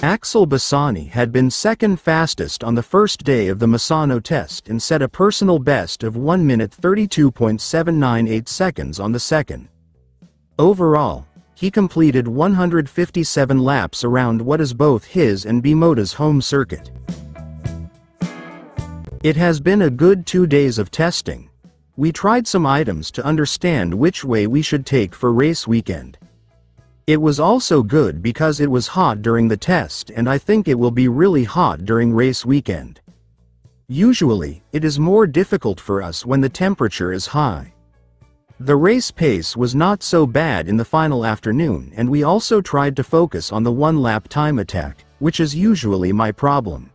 Axel Bassani had been second fastest on the first day of the Misano test and set a personal best of 1 minute 32.798 seconds on the second. Overall, he completed 157 laps around what is both his and Bimota's home circuit. It has been a good 2 days of testing. We tried some items to understand which way we should take for race weekend. It was also good because it was hot during the test, and I think it will be really hot during race weekend. Usually, it is more difficult for us when the temperature is high. The race pace was not so bad in the final afternoon, and we also tried to focus on the one-lap time attack, which is usually my problem.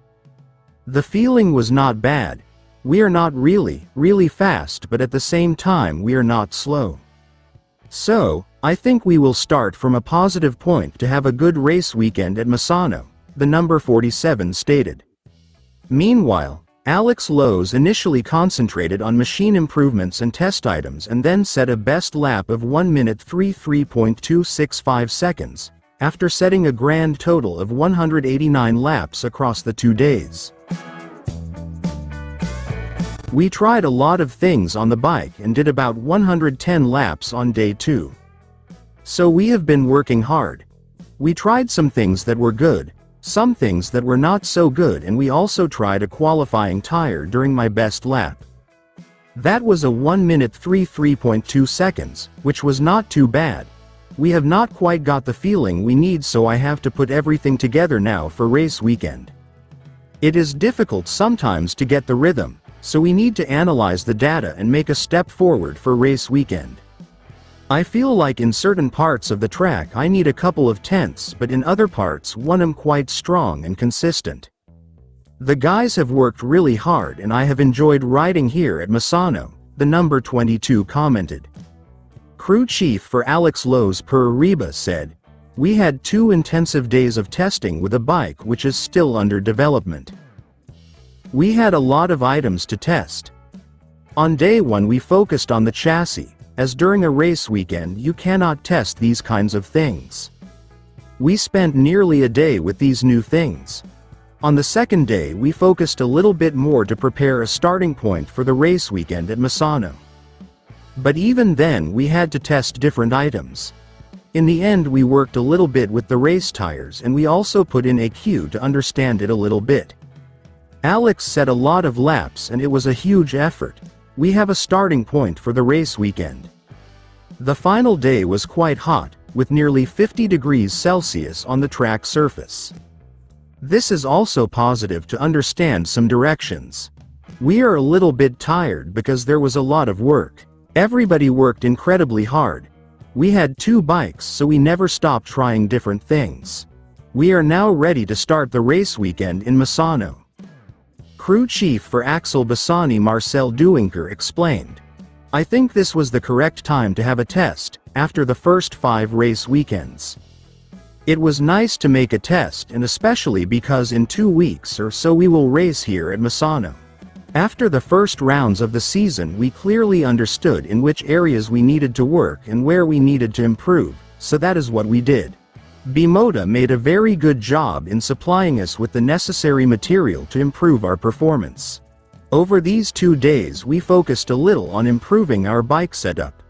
The feeling was not bad. We are not really fast, but at the same time we are not slow. So, I think we will start from a positive point to have a good race weekend at Misano, the number 47 stated. Meanwhile, Alex Lowes initially concentrated on machine improvements and test items and then set a best lap of 1 minute 33.265 seconds, after setting a grand total of 189 laps across the 2 days. We tried a lot of things on the bike and did about 110 laps on day 2. So we have been working hard. We tried some things that were good, some things that were not so good, and we also tried a qualifying tire during my best lap. That was a 1 minute 33.2 seconds, which was not too bad. We have not quite got the feeling we need, so I have to put everything together now for race weekend. It is difficult sometimes to get the rhythm, so we need to analyze the data and make a step forward for race weekend. I feel like in certain parts of the track I need a couple of tenths, but in other parts I'm quite strong and consistent. The guys have worked really hard and I have enjoyed riding here at Misano, the number 22 commented. Crew chief for Alex Lowes Per Reba said, "We had 2 intensive days of testing with a bike which is still under development. We had a lot of items to test. On day 1 we focused on the chassis, as during a race weekend you cannot test these kinds of things. We spent nearly a day with these new things. On the second day we focused a little bit more to prepare a starting point for the race weekend at Misano. But even then we had to test different items. In the end we worked a little bit with the race tires, and we also put in a queue to understand it a little bit. Alex set a lot of laps and it was a huge effort. We have a starting point for the race weekend. The final day was quite hot, with nearly 50 degrees Celsius on the track surface. This is also positive to understand some directions. We are a little bit tired because there was a lot of work. Everybody worked incredibly hard. We had 2 bikes, so we never stopped trying different things. We are now ready to start the race weekend in Misano." Crew chief for Axel Bassani Marcel Duinker explained, "I think this was the correct time to have a test, after the first 5 race weekends. It was nice to make a test, and especially because in 2 weeks or so we will race here at Misano. After the first rounds of the season we clearly understood in which areas we needed to work and where we needed to improve, so that is what we did. Bimota made a very good job in supplying us with the necessary material to improve our performance. Over these 2 days we focused a little on improving our bike setup.